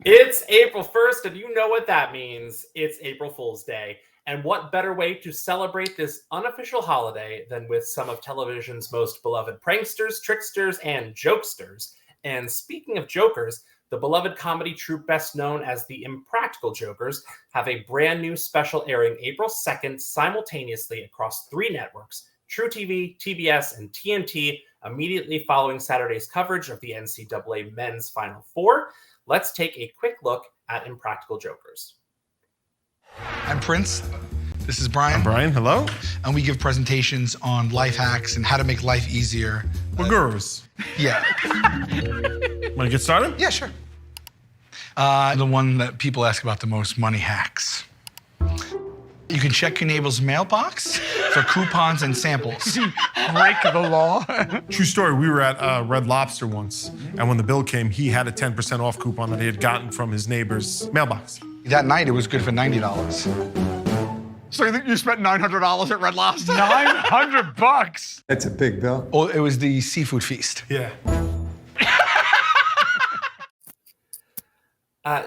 It's April 1st, and you know what that means. It's April Fool's Day. And what better way to celebrate this unofficial holiday than with some of television's most beloved pranksters, tricksters, and jokesters? And speaking of jokers, the beloved comedy troupe best known as the Impractical Jokers have a brand new special airing April 2nd simultaneously across 3 networks, True TV, TBS, and TNT, immediately following Saturday's coverage of the NCAA Men's Final Four. Let's take a quick look at Impractical Jokers. I'm Prince. This is Brian. I'm Brian. Hello. And we give presentations on life hacks and how to make life easier. We're gurus. Yeah. Want to get started? Yeah, sure. The one that people ask about the most, money hacks. You can check your neighbor's mailbox for coupons and samples. Break the law. True story. We were at Red Lobster once, and when the bill came, he had a 10% off coupon that he had gotten from his neighbor's mailbox. That night, it was good for $90. So you think you spent $900 at Red Lobster? $900? That's a big bill. Oh, it was the seafood feast. Yeah.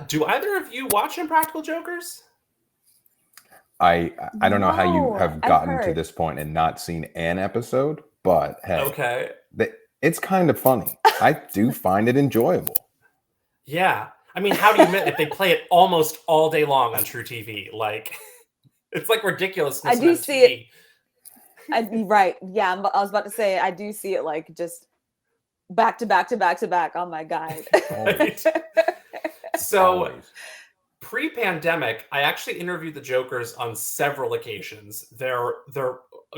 Do either of you watch Impractical Jokers? I don't know how you No, have I've gotten to heard. this point and not seen an episode, but hey, Okay. it's kind of funny. I do find it enjoyable. Yeah. I mean, how do you admit if they play it almost all day long on True TV? Like, it's like ridiculousness. I do on see MTV. Right. Yeah, I was about to say, I do see it like just back to back to back to back on my guide. Right. So, Always. pre-pandemic, I actually interviewed the Jokers on several occasions. They're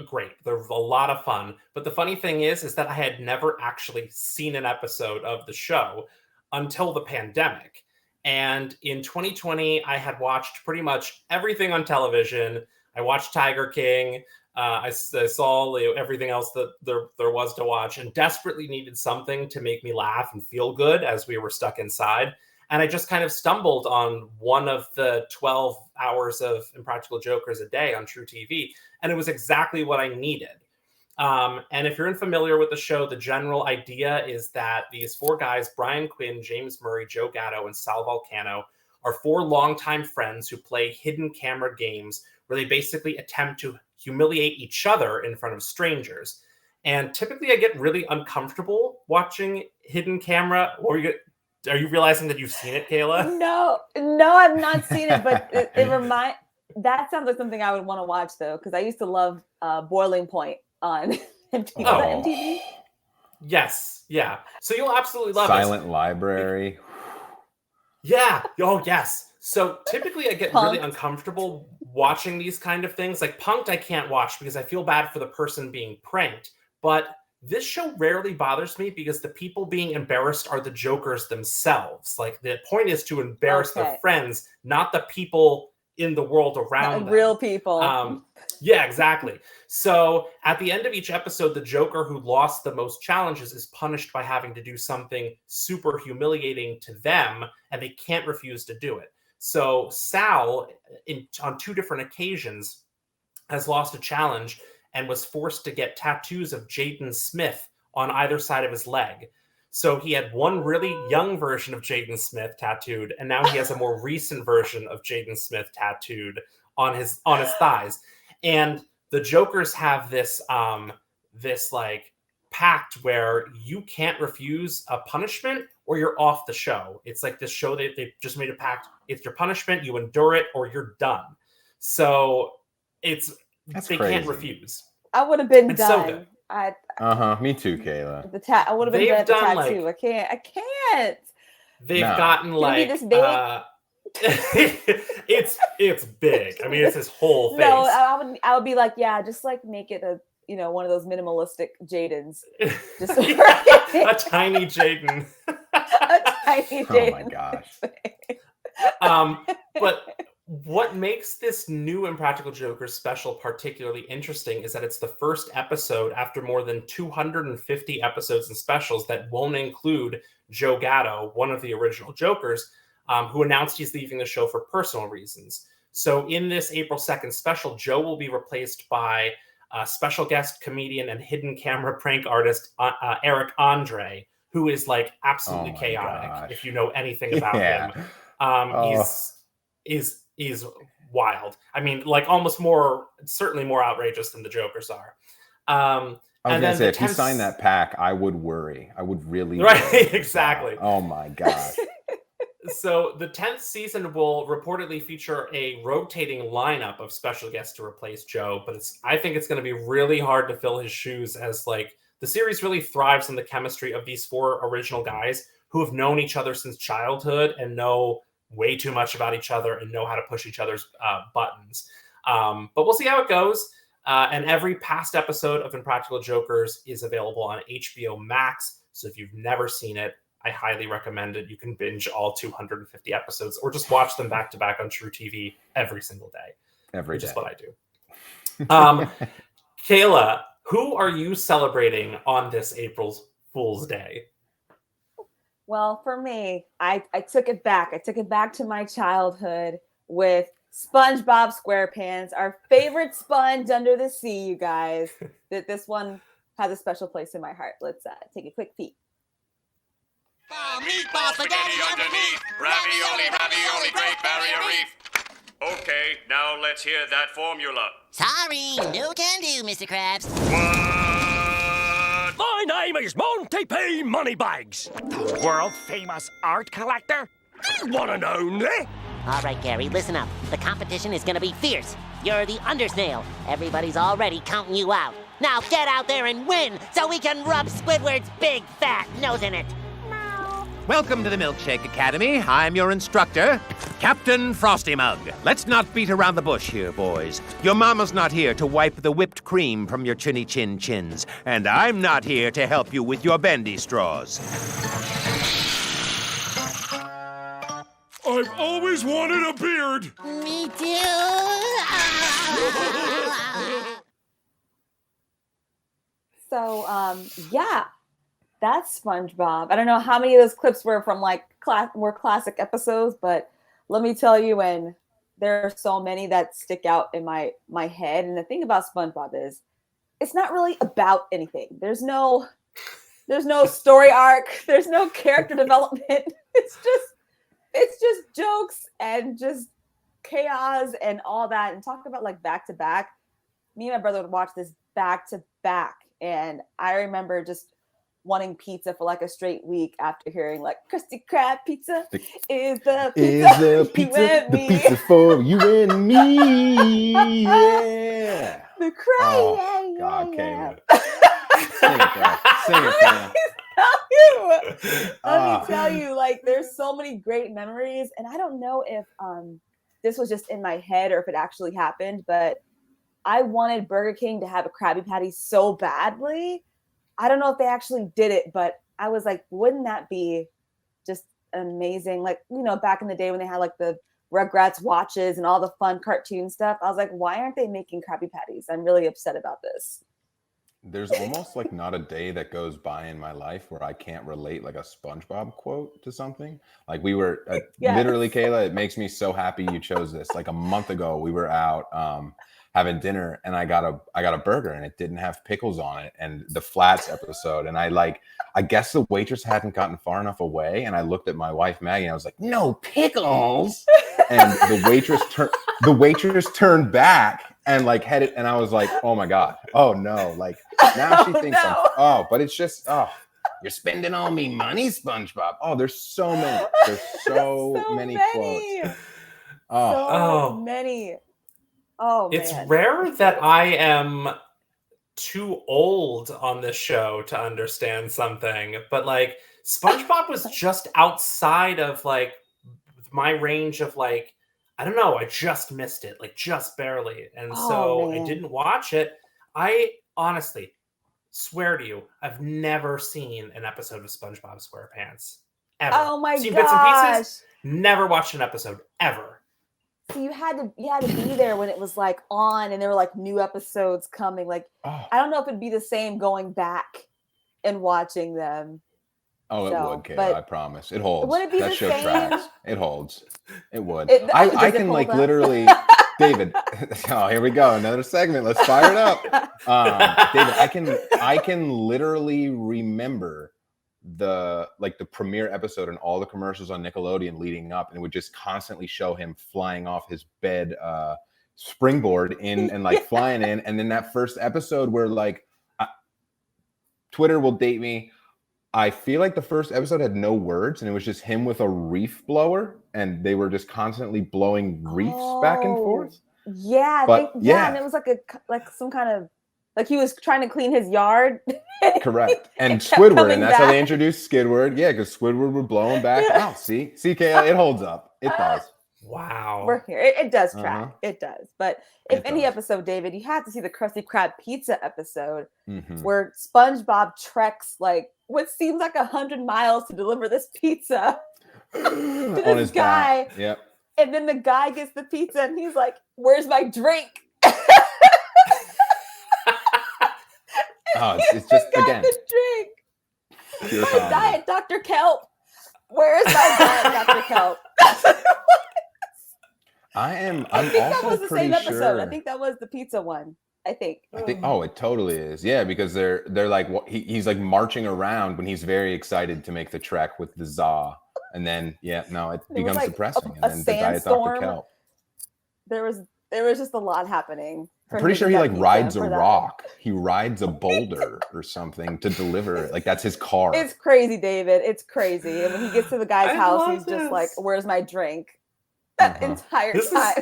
great. They're a lot of fun. But the funny thing is that I had never actually seen an episode of the show until the pandemic. And in 2020, I had watched pretty much everything on television. I watched Tiger King. I saw everything else that there was to watch, and desperately needed something to make me laugh and feel good as we were stuck inside. And I just kind of stumbled on one of the 12 hours of Impractical Jokers a day on True TV, and it was exactly what I needed. And if you're unfamiliar with the show, the general idea is that these 4 guys, Brian Quinn, James Murray, Joe Gatto, and Sal Vulcano, are 4 longtime friends who play hidden camera games where they basically attempt to humiliate each other in front of strangers. And typically I get really uncomfortable watching hidden camera. Are you realizing that you've seen it, Kayla? No, I've not seen it, but that sounds like something I would want to watch though, because I used to love Boiling Point on MTV. Oh. Was that MTV? Yes. Yeah. So you'll absolutely love Silent Library. Yeah. Oh, yes. So typically I get really Punk'd. uncomfortable watching these kind of things. Like Punk'd I can't watch because I feel bad for the person being pranked. But this show rarely bothers me because the people being embarrassed are the Jokers themselves. Like the point is to embarrass their Okay. friends, not the people in the world around them. Real people. Yeah, exactly. So at the end of each episode, the Joker who lost the most challenges is punished by having to do something super humiliating to them, and they can't refuse to do it. So Sal, on 2 different occasions, has lost a challenge and was forced to get tattoos of Jaden Smith on either side of his leg. So he had one really young version of Jaden Smith tattooed, and now he has a more recent version of Jaden Smith tattooed on his thighs. And the Jokers have this like pact where you can't refuse a punishment or you're off the show. It's like this show that they just made a pact. It's your punishment, you endure it, or you're done. So That's they crazy. can't refuse. I would have been It's so done. good. Me too, Kayla. I would have been They've done at the done, tattoo. like- I can't. They've No. gotten Can it be like this big? it's big. I mean, it's his whole face. No, I would be like, yeah, just like make it a one of those minimalistic Jadens. Just a tiny Jaden. a tiny Oh Jaden. my gosh. But what makes this new Impractical Jokers special particularly interesting is that it's the first episode after more than 250 episodes and specials that won't include Joe Gatto, one of the original Jokers, who announced he's leaving the show for personal reasons. So in this April 2nd special, Joe will be replaced by special guest comedian and hidden camera prank artist Eric Andre, who is like absolutely Oh my chaotic gosh. if you know anything about Yeah. him. Oh. Is wild. I mean, like certainly more outrageous than the Jokers are. I was And gonna then say, the if you 10th signed that pack, I would worry. I would really Right, worry. exactly. Oh my gosh. So the 10th season will reportedly feature a rotating lineup of special guests to replace Joe, but I think it's going to be really hard to fill his shoes, as like the series really thrives on the chemistry of these 4 original guys who have known each other since childhood and know way too much about each other and know how to push each other's buttons. But we'll see how it goes. And every past episode of Impractical Jokers is available on HBO Max. So if you've never seen it, I highly recommend it. You can binge all 250 episodes or just watch them back to back on True TV every single day. Which is what I do. Kayla, who are you celebrating on this April Fool's Day? Well, for me, I took it back. I took it back to my childhood with SpongeBob SquarePants, our favorite sponge under the sea, you guys. That this one has a special place in my heart. Let's take a quick peek. Meatball, spaghetti underneath. Ravioli, Great Barrier Reef. Okay, now let's hear that formula. Sorry, no can do, Mr. Krabs. What? My name is Monty P. Moneybags, the world-famous art collector. One and only. All right, Gary, listen up. The competition is gonna be fierce. You're the undersnail. Everybody's already counting you out. Now get out there and win so we can rub Squidward's big fat nose in it. Welcome to the Milkshake Academy. I'm your instructor, Captain Frosty Mug. Let's not beat around the bush here, boys. Your mama's not here to wipe the whipped cream from your chinny chin chins, and I'm not here to help you with your bendy straws. I've always wanted a beard. Me too. So, yeah, that's SpongeBob. I don't know how many of those clips were from like classic episodes, but let me tell you, and there are so many that stick out in my head. And the thing about SpongeBob is, it's not really about anything. There's no story arc. There's no character development. It's just jokes and just chaos and all that. And talk about like back to back. Me and my brother would watch this back to back, and I remember just wanting pizza for like a straight week after hearing like Krusty Krab pizza is the pizza for you and me. Yeah. The cry. Oh, God, yeah. Sing it, bro. Sing it, man. Let me tell you, like, there's so many great memories, and I don't know if this was just in my head or if it actually happened, but I wanted Burger King to have a Krabby Patty so badly. I don't know if they actually did it, but I was like, wouldn't that be just amazing? Like, you know, back in the day when they had like the Rugrats watches and all the fun cartoon stuff, I was like, why aren't they making Krabby Patties? I'm really upset about this. There's almost like not a day that goes by in my life where I can't relate like a SpongeBob quote to something. Like we were Yes. literally, Kayla, it makes me so happy you chose this. Like a month ago, we were out having dinner, and I got a burger, and it didn't have pickles on it, and the Flats episode, and I guess the waitress hadn't gotten far enough away, and I looked at my wife Maggie, and I was like, "No pickles," and the waitress turned back and like headed, and I was like, "Oh my God, oh no!" Like now she thinks but it's just you're spending all me money, SpongeBob. Oh, there's so many. There's so many quotes. So many. Oh, it's man. rare that I am too old on this show to understand something, but like SpongeBob was just outside of like my range of like, I don't know, I just missed it, like just barely. And so I didn't watch it. I honestly swear to you, I've never seen an episode of SpongeBob SquarePants. Ever. Oh my Seen gosh. bits and pieces, never watched an episode ever. So you had to be there when it was like on and there were like new episodes coming. Like I don't know if it'd be the same going back and watching them. Oh, it would, Kayla, I promise. It holds. Would it be that the show same? tracks. It holds. It would. Does I it can hold like up? literally, David. Oh, here we go. Another segment. Let's fire it up. David, I can literally remember the premiere episode and all the commercials on Nickelodeon leading up, and it would just constantly show him flying off his bed springboard in and like flying in. And then that first episode where like Twitter will date me, I feel like the first episode had no words and it was just him with a reef blower and they were just constantly blowing reefs back and forth. Yeah, and it was like some kind of like he was trying to clean his yard. Correct. And Squidward, and that's how they introduced Squidward. Yeah, because Squidward would blow him back out. See, Kayla, it holds up. It does. Wow. We're here. It does track. It does. But if any episode, David, you have to see the Krusty Krab pizza episode where SpongeBob treks like what seems like 100 miles to deliver this pizza to this on his guy. Back. Yep. And then the guy gets the pizza and he's like, "Where's my drink?" Oh, it's just again. The drink. Pure My comedy. diet Dr. Kelp. Where is my diet Dr. Kelp? I'm I think that also was the pretty same episode. sure. I think that was the pizza one. I think. Oh, it totally is. Yeah, because they're like he's like marching around when he's very excited to make the trek with the za, and then it becomes like depressing, a and then the diet Dr. sandstorm. Kelp. There was just a lot happening. I'm pretty sure he like rides a rock. He rides a boulder or something to deliver it. Like that's his car. It's crazy, David. It's crazy. And when he gets to the guy's house, he's just like, "Where's my drink?" That entire time.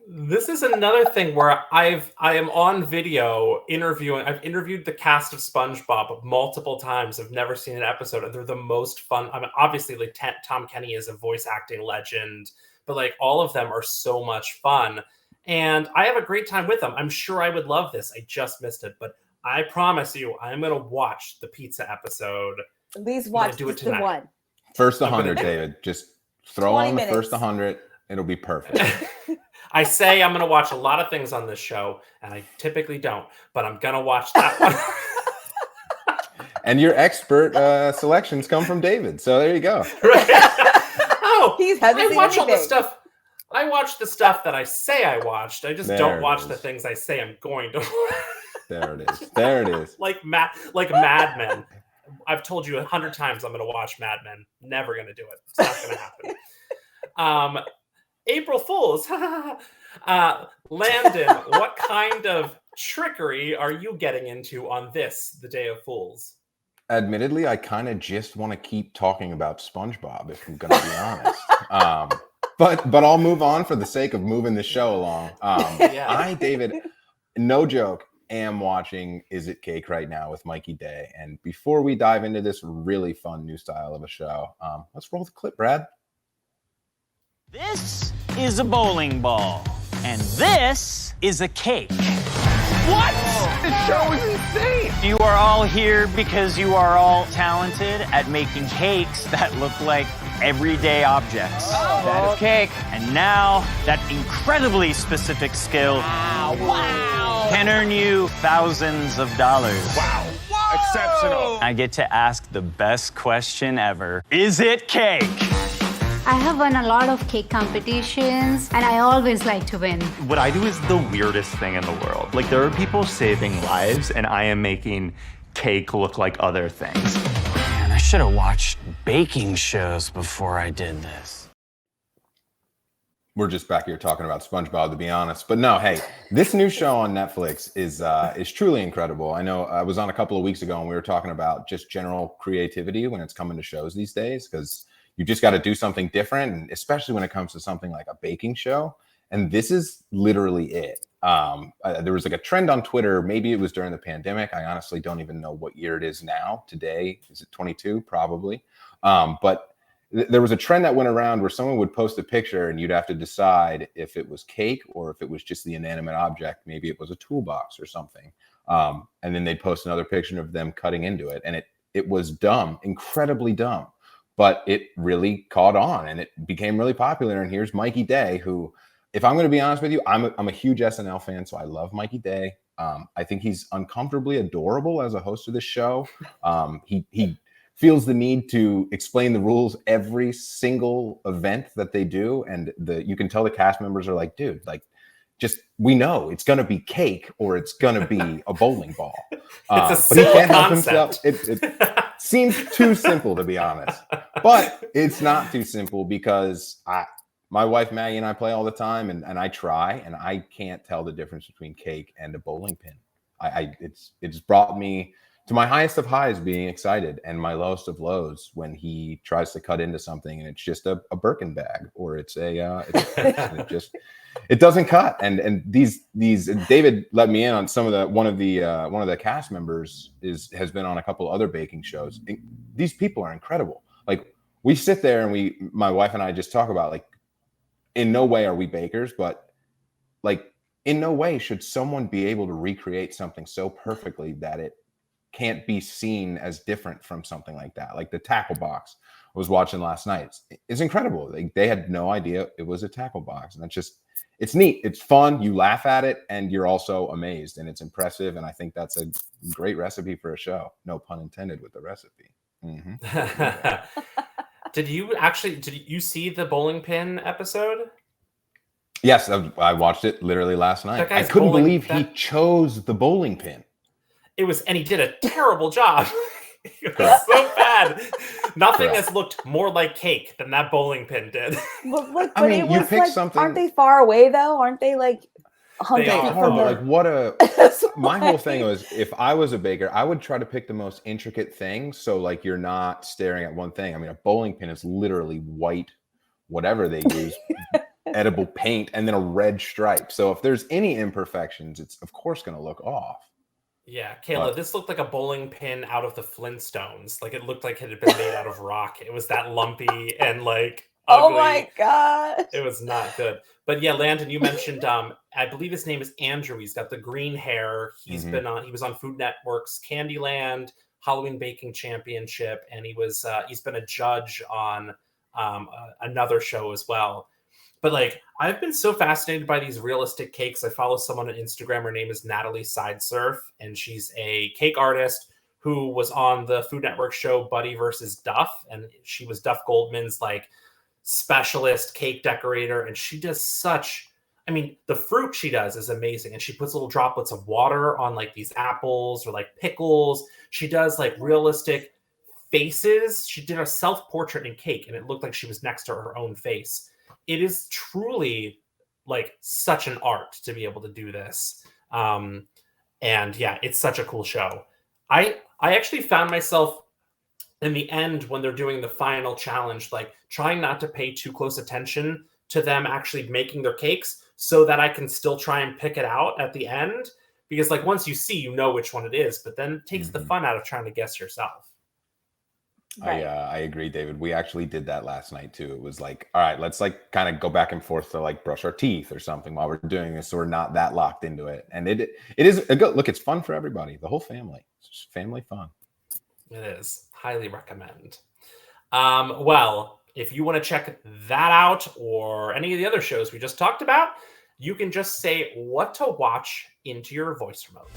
This is another thing where I am on video interviewing. I've interviewed the cast of SpongeBob multiple times. I've never seen an episode, and they're the most fun. I mean, obviously, like Tom Kenny is a voice acting legend, but like all of them are so much fun, and I have a great time with them. I'm sure I would love this. I just missed it, but I promise you, I'm gonna watch the pizza episode. At least watch do it the tonight. one. First 100, David. Just throw 20 on the minutes. first 100. It'll be perfect. I say I'm going to watch a lot of things on this show, and I typically don't, but I'm going to watch that one. And your expert selections come from David. So there you go. Oh, He hasn't I seen watch all the anything. stuff. I watch the stuff that I say I watched. I just There don't it watch is. the things I say I'm going to. There it is. There it is. like Mad Men. I've told you 100 times I'm going to watch Mad Men. Never going to do it. It's not going to happen. April Fools. Landon, what kind of trickery are you getting into on this, the Day of Fools? Admittedly, I kind of just want to keep talking about SpongeBob, if I'm going to be honest. But I'll move on for the sake of moving the show along. I, David, no joke, am watching Is It Cake right now with Mikey Day. And before we dive into this really fun new style of a show, let's roll the clip, Brad. This is a bowling ball, and this is a cake. What? This show is insane. You are all here because you are all talented at making cakes that look like everyday objects. That is cake. And now, that incredibly specific skill can earn you thousands of dollars. Wow. Exceptional. I get to ask the best question ever. Is it cake? I have won a lot of cake competitions, and I always like to win. What I do is the weirdest thing in the world. Like, there are people saving lives, and I am making cake look like other things. Man, I should have watched baking shows before I did this. We're just back here talking about SpongeBob, to be honest. But no, hey, this new show on Netflix is truly incredible. I know I was on a couple of weeks ago, and we were talking about just general creativity when it's coming to shows these days, because you just got to do something different, and especially when it comes to something like a baking show. And this is literally it. There was like a trend on Twitter. Maybe it was during the pandemic. I honestly don't even know what year it is now. Today, is it 22? Probably. But there was a trend that went around where someone would post a picture and you'd have to decide if it was cake or if it was just the inanimate object. Maybe it was a toolbox or something. And then they'd post another picture of them cutting into it. And it was dumb, incredibly dumb. But it really caught on and it became really popular. And here's Mikey Day, who, if I'm going to be honest with you, I'm a huge SNL fan, so I love Mikey Day. I think he's uncomfortably adorable as a host of this show. He feels the need to explain the rules every single event that they do, and you can tell the cast members are like, dude, like, just we know it's going to be cake or it's going to be a bowling ball. It's a simple concept. Seems too simple, to be honest. But it's not too simple because my wife Maggie and I play all the time, and I try, and I can't tell the difference between cake and a bowling pin. It's brought me to my highest of highs being excited, and my lowest of lows when he tries to cut into something and it's just a Birkin bag, or it's it doesn't cut. And these David let me in on some of one of the cast members has been on a couple other baking shows. These people are incredible. Like, we sit there and my wife and I just talk about, like, in no way are we bakers, but like, in no way should someone be able to recreate something so perfectly that it can't be seen as different from something like that. Like the tackle box I was watching last night. It's incredible. They had no idea it was a tackle box. And it's neat. It's fun. You laugh at it and you're also amazed, and it's impressive. And I think that's a great recipe for a show. No pun intended with the recipe. Mm-hmm. Did you see the bowling pin episode? Yes, I watched it literally last night. I couldn't believe he chose the bowling pin. And he did a terrible job. It was so bad. Nothing has looked more like cake than that bowling pin did. But I mean, you pick something. Aren't they far away though? Aren't they like 100 feet from like my whole thing was, if I was a baker, I would try to pick the most intricate thing. So like, you're not staring at one thing. I mean, a bowling pin is literally white, whatever they use, edible paint, and then a red stripe. So if there's any imperfections, it's of course going to look off. Yeah, Kayla, this looked like a bowling pin out of the Flintstones. Like, it looked like it had been made out of rock. It was that lumpy and like ugly. Oh my god, it was not good. But yeah, Landon, you mentioned I believe his name is Andrew. He's got the green hair. He was on Food Network's Candyland, Halloween Baking Championship, and he's been a judge on another show as well. But like, I've been so fascinated by these realistic cakes. I follow someone on Instagram. Her name is Natalie Sidesurf, and she's a cake artist who was on the Food Network show Buddy versus Duff, and she was Duff Goldman's like specialist cake decorator. And she does the fruit she does is amazing, and she puts little droplets of water on like these apples or like pickles. She does like realistic faces. She did a self-portrait in cake, and it looked like she was next to her own face. It is truly like such an art to be able to do this. And yeah, it's such a cool show. I actually found myself in the end, when they're doing the final challenge, like trying not to pay too close attention to them actually making their cakes, so that I can still try and pick it out at the end. Because like, once you see, you know which one it is, but then it takes the fun out of trying to guess yourself. Right. I agree, David. We actually did that last night too. It was like, all right, let's like kind of go back and forth to like brush our teeth or something while we're doing this, so we're not that locked into it. And it is a good look. It's fun for everybody, the whole family. It's just family fun. It is. Highly recommend. Well, if you want to check that out or any of the other shows we just talked about, you can just say what to watch into your voice remote.